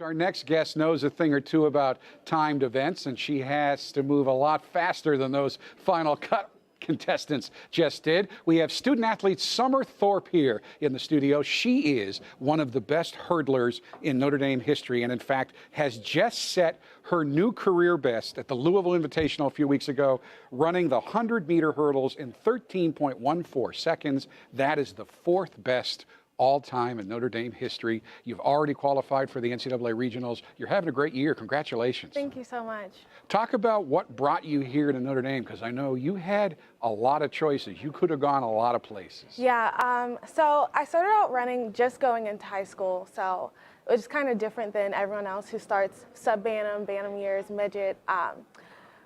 Our next guest knows a thing or two about timed events, and she has to move a lot faster than those final cut contestants just did. We have student athlete Summer Thorpe here in the studio. She is one of the best hurdlers in Notre Dame history, and in fact has just set her new career best at the Louisville Invitational a few weeks ago, running the 100-meter hurdles in 13.14 seconds. That is the fourth best all-time in Notre Dame history. You've already qualified for the NCAA regionals. You're having a great year. Congratulations. Thank you so much. Talk about what brought you here to Notre Dame, because I know you had a lot of choices. You could have gone a lot of places. Yeah, so I started out running just going into high school, so it was kind of different than everyone else who starts sub-bantam, bantam years, midget.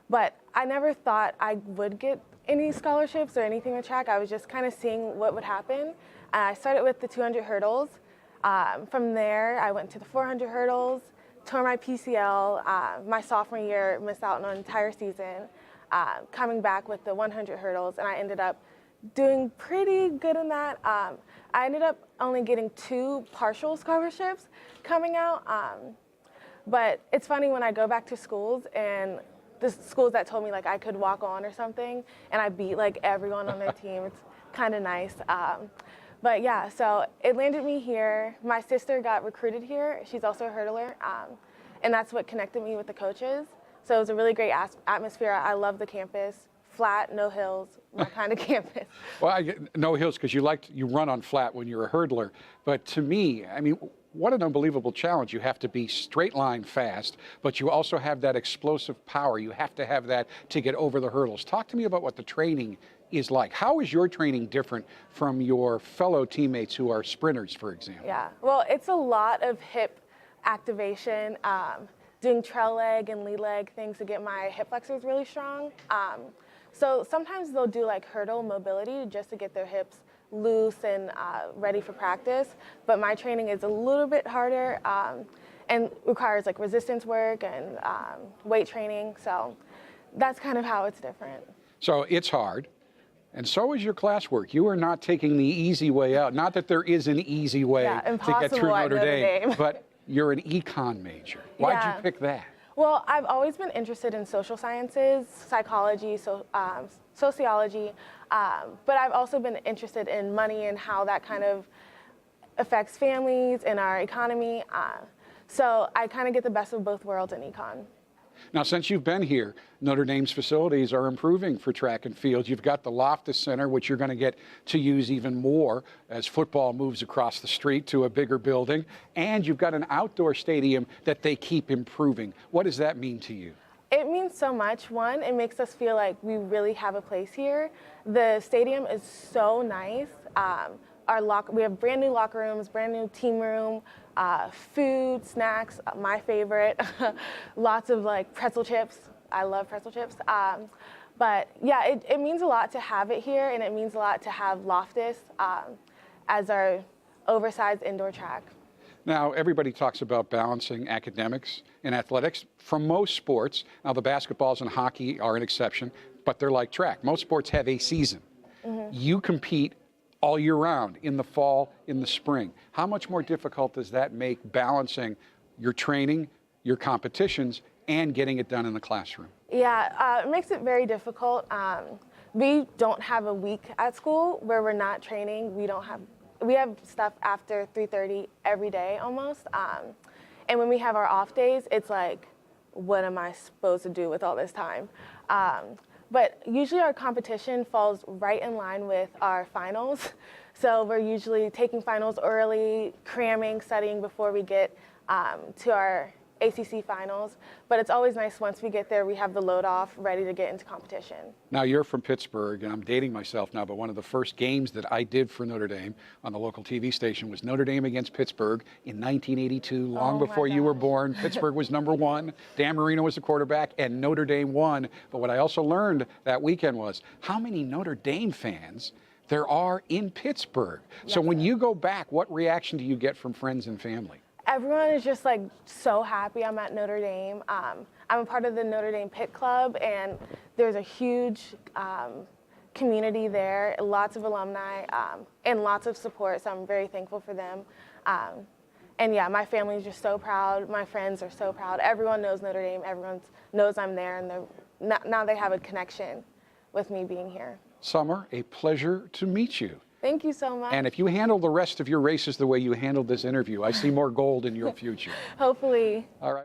But I never thought I would get any scholarships or anything with track. I was just kind of seeing what would happen. I started with the 200 hurdles. From there, I went to the 400 hurdles, tore my PCL. My sophomore year, missed out on an entire season. Coming back with the 100 hurdles, and I ended up doing pretty good in that. I ended up only getting 2 partial scholarships coming out. But it's funny when I go back to schools and the schools that told me like I could walk on or something, and I beat like everyone on their team. It's kind of nice. But yeah, so it landed me here. My sister got recruited here. She's also a hurdler, and that's what connected me with the coaches. So it was a really great atmosphere. I love the campus. Flat, no hills, my kind of campus. Well, no hills because you run on flat when you're a hurdler. But to me, I mean, what an unbelievable challenge. You have to be straight line fast, but you also have that explosive power. You have to have that to get over the hurdles. Talk to me about what the training is like. How is your training different from your fellow teammates who are sprinters, for example? Yeah, well, it's a lot of hip activation, doing trail leg and lead leg things to get my hip flexors really strong. So sometimes they'll do like hurdle mobility just to get their hips loose and ready for practice. But my training is a little bit harder and requires like resistance work and weight training. So that's kind of how it's different. So it's hard. And so is your classwork. You are not taking the easy way out. Not that there is an easy way to get through Notre Dame, but you're an econ major. Why'd you pick that? Well, I've always been interested in social sciences, psychology, sociology, but I've also been interested in money and how that kind of affects families and our economy. So I kind of get the best of both worlds in econ. Now, since you've been here, Notre Dame's facilities are improving for track and field. You've got the Loftus Center, which you're going to get to use even more as football moves across the street to a bigger building. And you've got an outdoor stadium that they keep improving. What does that mean to you? It means so much. One, it makes us feel like we really have a place here. The stadium is so nice. We have brand new locker rooms, brand new team room, food, snacks, my favorite, lots of like pretzel chips. I love pretzel chips. But yeah, it means a lot to have it here, and it means a lot to have Loftus as our oversized indoor track. Now, everybody talks about balancing academics and athletics from most sports. Now, the basketballs and hockey are an exception, but they're like track. Most sports have a season. Mm-hmm. You compete all year round, in the fall, in the spring. How much more difficult does that make balancing your training, your competitions, and getting it done in the classroom? Yeah, it makes it very difficult. We don't have a week at school where we're not training. We have stuff after 3:30 every day almost. And when we have our off days, it's like, what am I supposed to do with all this time? But usually our competition falls right in line with our finals. So we're usually taking finals early, cramming, studying before we get to our ACC finals. But it's always nice once we get there, we have the load off, ready to get into competition. Now, you're from Pittsburgh, and I'm dating myself now, but one of the first games that I did for Notre Dame on the local TV station was Notre Dame against Pittsburgh in 1982, long before you were born. Pittsburgh was #1, Dan Marino was the quarterback, and Notre Dame won. But what I also learned that weekend was how many Notre Dame fans there are in Pittsburgh. Yes, so when you go back, what reaction do you get from friends and family? Everyone is just like so happy I'm at Notre Dame. I'm a part of the Notre Dame Pit Club, and there's a huge community there, lots of alumni, and lots of support, so I'm very thankful for them. And yeah, my family is just so proud. My friends are so proud. Everyone knows Notre Dame. Everyone knows I'm there, and now they have a connection with me being here. Summer, a pleasure to meet you. Thank you so much. And if you handle the rest of your races the way you handled this interview, I see more gold in your future. Hopefully. All right.